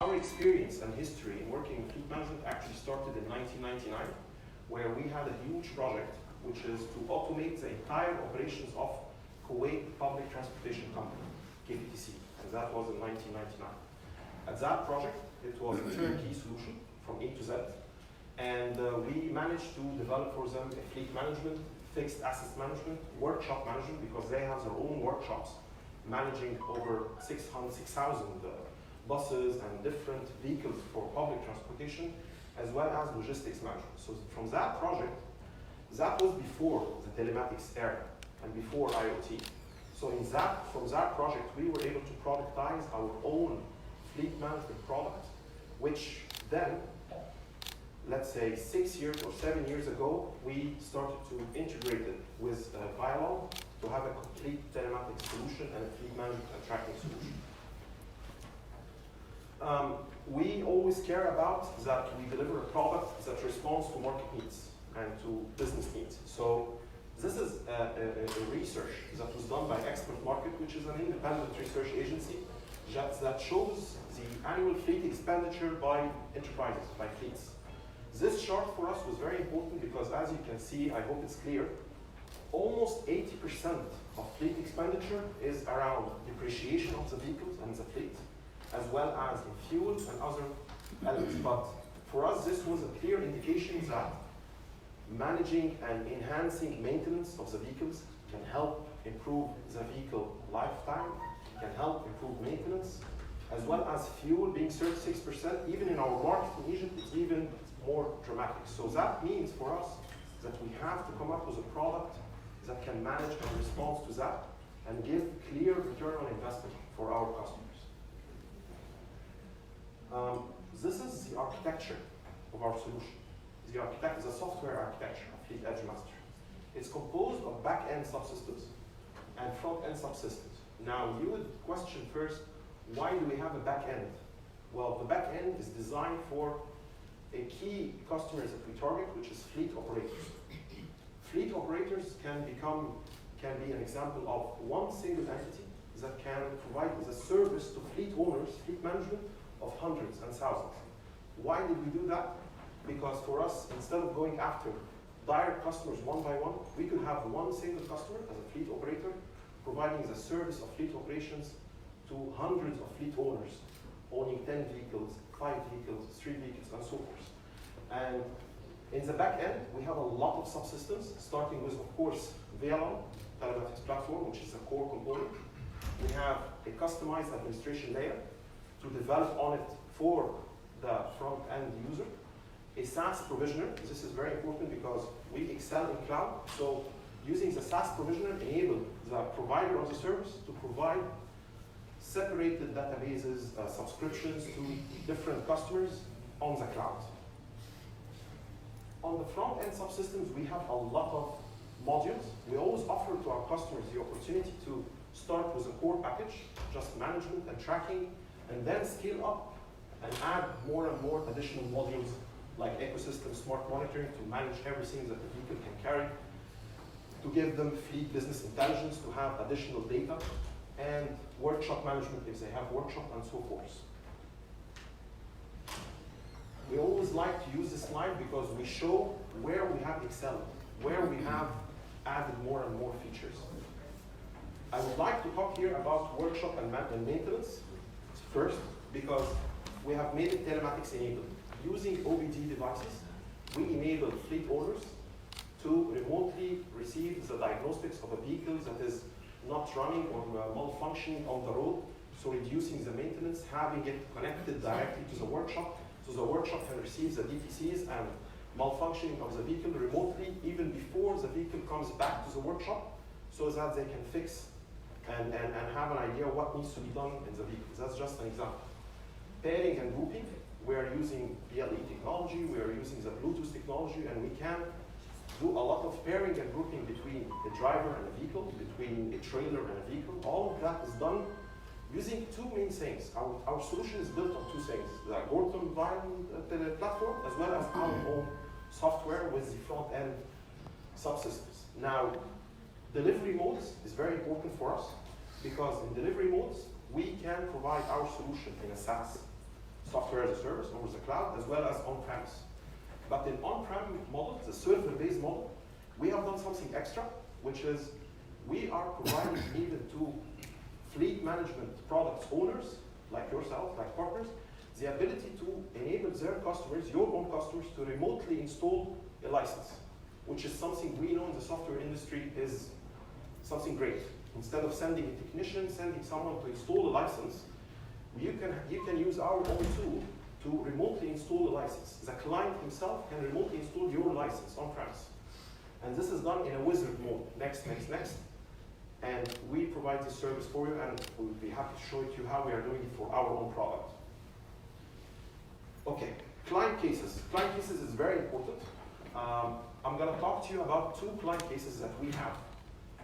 Our experience and history in working in fleet management actually started in 1999, where we had a huge project, which is to automate the entire operations of Kuwait Public Transportation Company, KPTC, and that was in 1999. At that project, it was a turnkey solution from A to Z, and we managed to develop for them a fleet management, fixed assets management, workshop management, because they have their own workshops, managing over 6,000 buses and different vehicles for public transportation, as well as logistics management. So from that project, that was before the telematics era and before IoT. So from that project, we were able to productize our own fleet management product, which then, let's say 6 years or 7 years ago, we started to integrate it with Dialog to have a complete telematics solution and a fleet management and tracking solution. We always care about that we deliver a product that responds to market needs and to business needs. So this is a research that was done by Expert Market, which is an independent research agency that shows the annual fleet expenditure by enterprises, by fleets. This chart for us was very important because, as you can see, I hope it's clear, almost 80% of fleet expenditure is around depreciation of the vehicles and the fleet, as well as in fuel and other elements. But for us, this was a clear indication that managing and enhancing maintenance of the vehicles can help improve the vehicle lifetime, can help improve maintenance, as well as fuel being 36%. Even in our market in Egypt, it's even more dramatic. So that means for us that we have to come up with a product that can manage and respond to that and give clear return on investment for our customers. This is the architecture of our solution. The software architecture of Fleet Edge Master. It's composed of back-end subsystems and front-end subsystems. Now, you would question first, why do we have a back-end? Well, the back-end is designed for a key customers that we target, which is fleet operators. Fleet operators can be an example of one single entity that can provide as a service to fleet owners, fleet management of hundreds and thousands. Why did we do that? Because for us, instead of going after direct customers one by one, we could have one single customer as a fleet operator providing the service of fleet operations to hundreds of fleet owners owning 10 vehicles, 5 vehicles, 3 vehicles, and so forth. And in the back end, we have a lot of subsystems, starting with, of course, VLM, Telematics Platform, which is a core component. We have a customized administration layer to develop on it for the front-end user. A SaaS provisioner, this is very important because we excel in cloud, so using the SaaS provisioner enables the provider of the service to provide separated databases, subscriptions to different customers on the cloud. On the front-end subsystems, we have a lot of modules. We always offer to our customers the opportunity to start with a core package, just management and tracking, and then scale up and add more and more additional modules like ecosystem smart monitoring to manage everything that the vehicle can carry, to give them fleet business intelligence, to have additional data, and workshop management if they have workshop, and so forth. We always like to use this slide because we show where we have excelled, where we have added more and more features. I would like to talk here about workshop and maintenance first, because we have made it telematics enabled. Using OBD devices, we enable fleet owners to remotely receive the diagnostics of a vehicle that is not running or malfunctioning on the road, so reducing the maintenance, having it connected directly to the workshop, so the workshop can receive the DTCs and malfunctioning of the vehicle remotely, even before the vehicle comes back to the workshop, so that they can fix and have an idea what needs to be done in the vehicle. That's just an example. Pairing and grouping, we are using BLE technology, we are using the Bluetooth technology, and we can do a lot of pairing and grouping between a driver and a vehicle, between a trailer and a vehicle. All of that is done using two main things. Our solution is built on two things: the Gurtam environment platform, as well as our own software with the front-end subsystems. Now, delivery modes is very important for us, because in delivery modes, we can provide our solution in a SaaS software software as a service over the cloud, as well as on-premise. But in on-prem model, the server-based model, we have done something extra, which is we are providing even to fleet management products owners, like yourself, like partners, the ability to enable their customers, your own customers, to remotely install a license, which is something we know in the software industry is something great. Instead of sending a technician, sending someone to install a license, you can use our own tool to remotely install a license. The client himself can remotely install your license on-premise. And this is done in a wizard mode, next, next, next. And we provide this service for you, and we'll be happy to show it to you how we are doing it for our own product. Okay, client cases. Client cases is very important. I'm going to talk to you about two client cases that we have.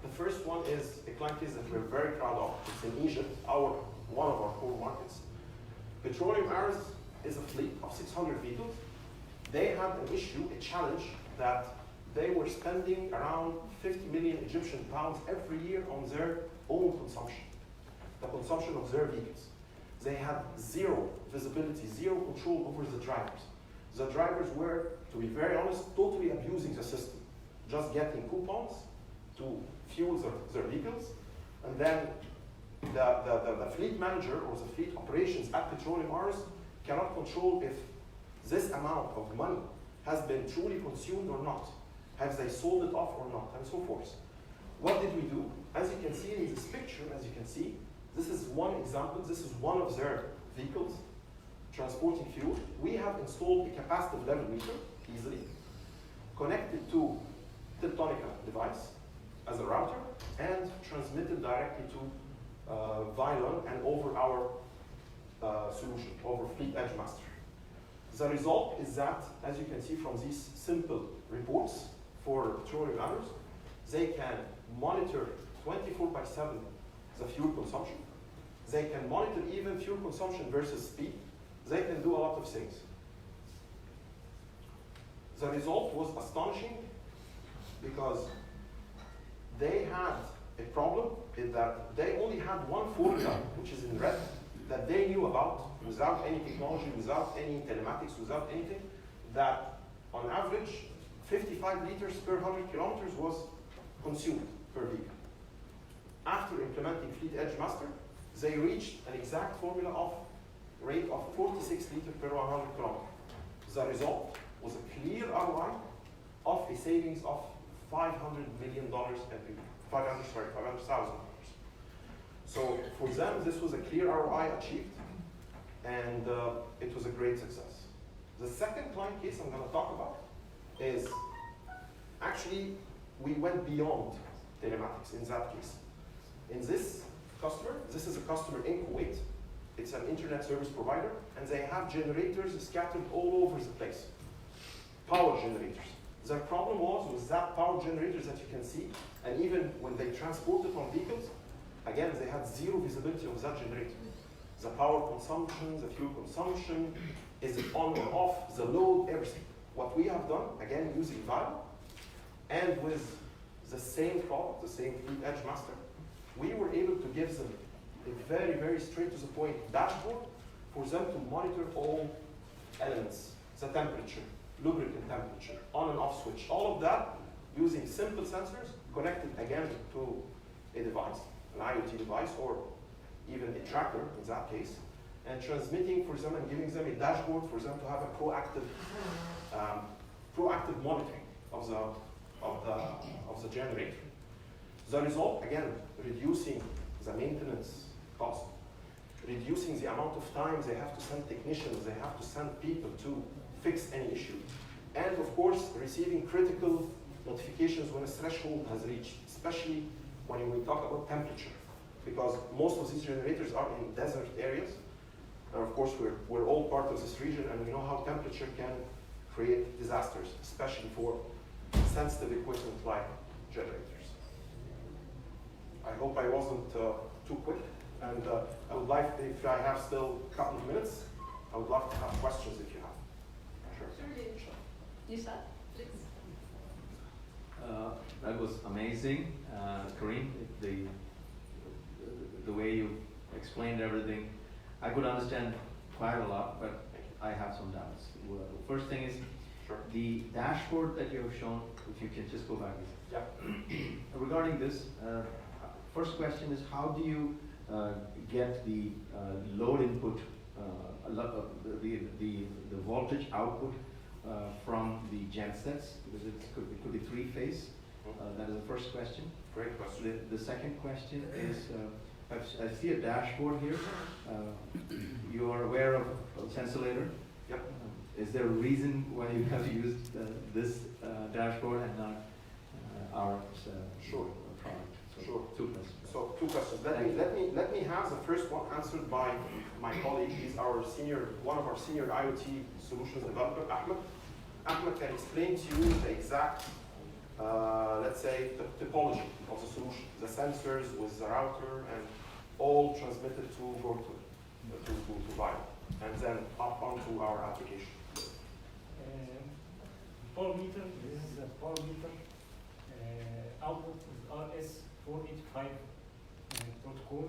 The first one is a client case that we're very proud of. It's in Egypt, one of our core markets. Petroleum Arrows is a fleet of 600 vehicles. They had an issue, a challenge, that they were spending around 50 million Egyptian pounds every year on their own consumption, the consumption of their vehicles. They had zero visibility, zero control over the drivers. The drivers were, to be very honest, totally abusing the system, just getting coupons to fuel their vehicles, and then the fleet manager or the fleet operations at Petroleum Arrows cannot control if this amount of money has been truly consumed or not. Have they sold it off or not, and so forth. What did we do? As you can see in this picture, this is one example. This is one of their vehicles transporting fuel. We have installed a capacitive level meter, easily, connected to Telematics device as a router, and transmitted directly to Vylon and over our solution, over Fleet Edge Master. The result is that, as you can see from these simple reports for Petroleum Arrows, they can monitor 24/7 the fuel consumption. They can monitor even fuel consumption versus speed. They can do a lot of things. The result was astonishing because they had a problem in that they only had one formula, which is in red, that they knew about without any technology, without any telematics, without anything, that on average 55 liters per 100 kilometers was consumed per vehicle. After implementing Fleet Edge Master, they reached an exact formula of rate of 46 liters per 100 kilometers. The result was a clear ROI of a savings of $500 million every year. $500,000. So for them, this was a clear ROI achieved, and it was a great success. The second client case I'm going to talk about is actually we went beyond telematics in that case. In this customer, this is a customer in Kuwait. It's an internet service provider, and they have generators scattered all over the place. Power generators. Their problem was with that power generators that you can see, and even when they transport it on vehicles, again, they had zero visibility of that generator. The power consumption, the fuel consumption, is it on or off, the load, everything. What we have done, again, using Vile, and with the same product, the same Fleet Edge Master, we were able to give them a very, very straight to the point dashboard for them to monitor all elements, the temperature, lubricant temperature, on and off switch, all of that using simple sensors connected again to a device, an IoT device, or even a tracker in that case, and transmitting for them and giving them a dashboard for them to have a proactive monitoring of the generator. The result, again, reducing the maintenance cost, reducing the amount of time they have to send technicians, they have to send people to fix any issue, and of course, receiving critical notifications when a threshold has reached, especially when we talk about temperature, because most of these generators are in desert areas, and of course, we're all part of this region, and we know how temperature can create disasters, especially for sensitive equipment like generators. I hope I wasn't too quick, and I would like, if I have still a couple of minutes, I would love to have questions if you have. Sure. Yusuf, please. That was amazing, Karim. The way you explained everything, I could understand quite a lot, but I have some doubts. Well, first thing is Sure. the dashboard that you have shown. If you can just go back. Yeah. Regarding this, first question is how do you get the load input, the voltage output from the gensets, because it could be three-phase. That is the first question. Great question. The second question is, I see a dashboard here. You are aware of Sensilator? Yep. Is there a reason why you have used this dashboard and not our Sure. product? So Sure. Two questions. So 2 questions. Let me have the first one answered by my colleague. He's one of our senior IoT solutions developer, Ahmed. Ahmed can explain to you the exact, let's say, the topology of the solution, the sensors with the router, and all transmitted to Gurtam, to Dubai, and then up onto our application. Power meter. This is a power meter. Output is RS485 protocol.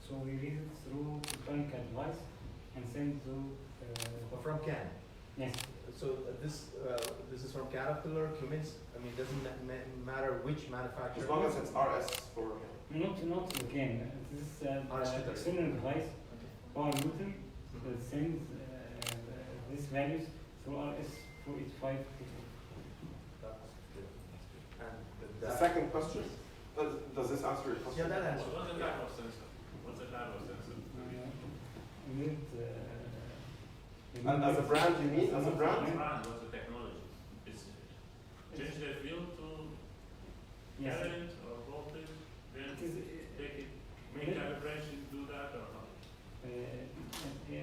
So we read it through electronic device and send to. From CAN. Yes. So this is from Caterpillar, Cummins. I mean, doesn't matter which manufacturer. As long as it's RS for. Not again. This is RS485. external device, power meter that sends these values through RS485. The second question, does this answer your question? Yeah, that answers. What's the type of sensor? What's the type of sensor? As a brand, you mean? As a brand? What's the technology? It's change the field to Yes. current or voltage, then take it, make calibration, do that or not?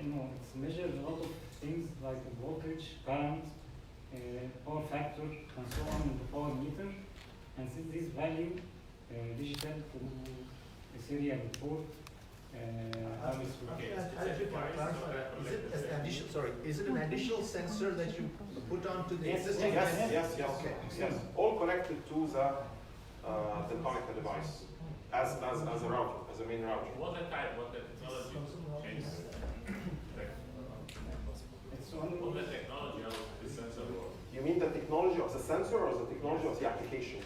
No, it's measured a lot of things like voltage, current, power factor, and so on in the power meter. And since this value digital to a serial port, how is Is it an additional sensor that you put onto the Yes, existing? Yes. Okay. Yes. All connected to the connector device as a router, as a main router. What the type, what the technology changes? it's only What the technology of the sensor or You mean the technology of the sensor or the technology of the application?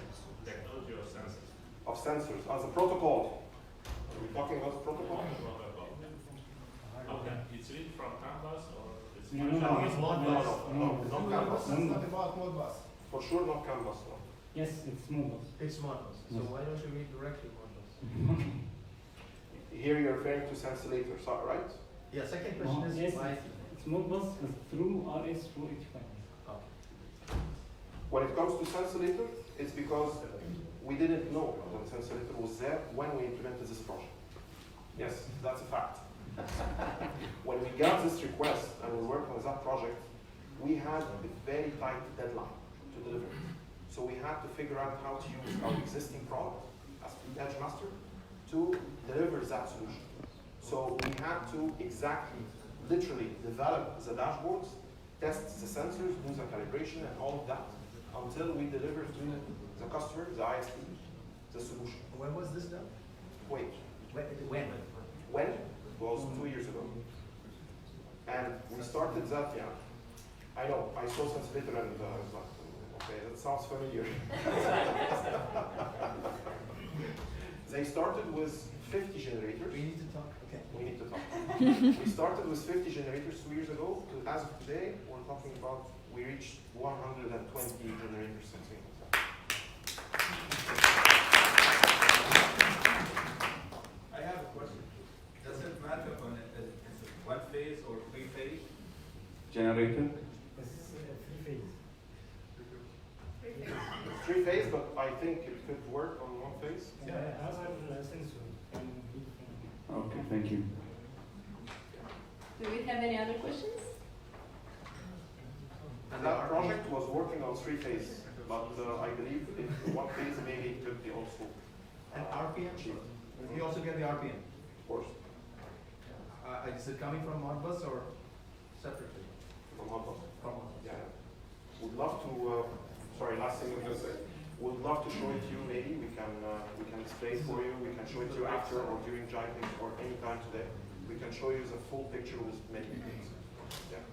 technology of sensors? Of sensors, as a protocol. Are we talking about the protocol? Okay, it's read from canvas or it's No, Not canvas. Not about Modbus. For sure, not canvas. No. yes, it's mobile. It's Modbus. So Yes. why don't you read directly Modbus? Here you're referring to Sensilator, right? Yeah. Second question is Yes, why. it's mobile through RS485. When it comes to Sensilator, it's because we didn't know that Sensilator was there when we implemented this project. Yes, that's a fact. When we got this request and we worked on that project, we had a very tight deadline to deliver it. So we had to figure out how to use our existing product as ElDessouky to deliver that solution. So we had to literally develop the dashboards, test the sensors, do the calibration and all of that until we deliver to the customer, the ISP, the solution. When was this done? Wait, When? when? It was 2 years ago. And we started that, yeah. I know, I saw Sensilator and I was like, okay, that sounds familiar. They started with 50 generators. We need to talk. Okay. We need to talk. We started with 50 generators 2 years ago. To, as of today, we're talking about, we reached 120 generators, something like that. I have a question. Does it matter when it's one phase or three phase? Generator? This is three-phase. It's 3 phase, but I think it could work on 1 phase. Other sensor can be. Okay, thank you. Do we have any other questions? And that project was working on 3 phase, but I believe if 1 phase maybe it could be also And RPM? achieved. You also get the RPM. Of course, Is it coming from Modbus or separately? from Modbus. From Modbus. Yeah. Would love to, sorry, last thing I'm going to say. Would love to show it to you maybe. We can display it for you. We can show it to you after or during jiving or any time today. We can show you the full picture with many things. Yeah.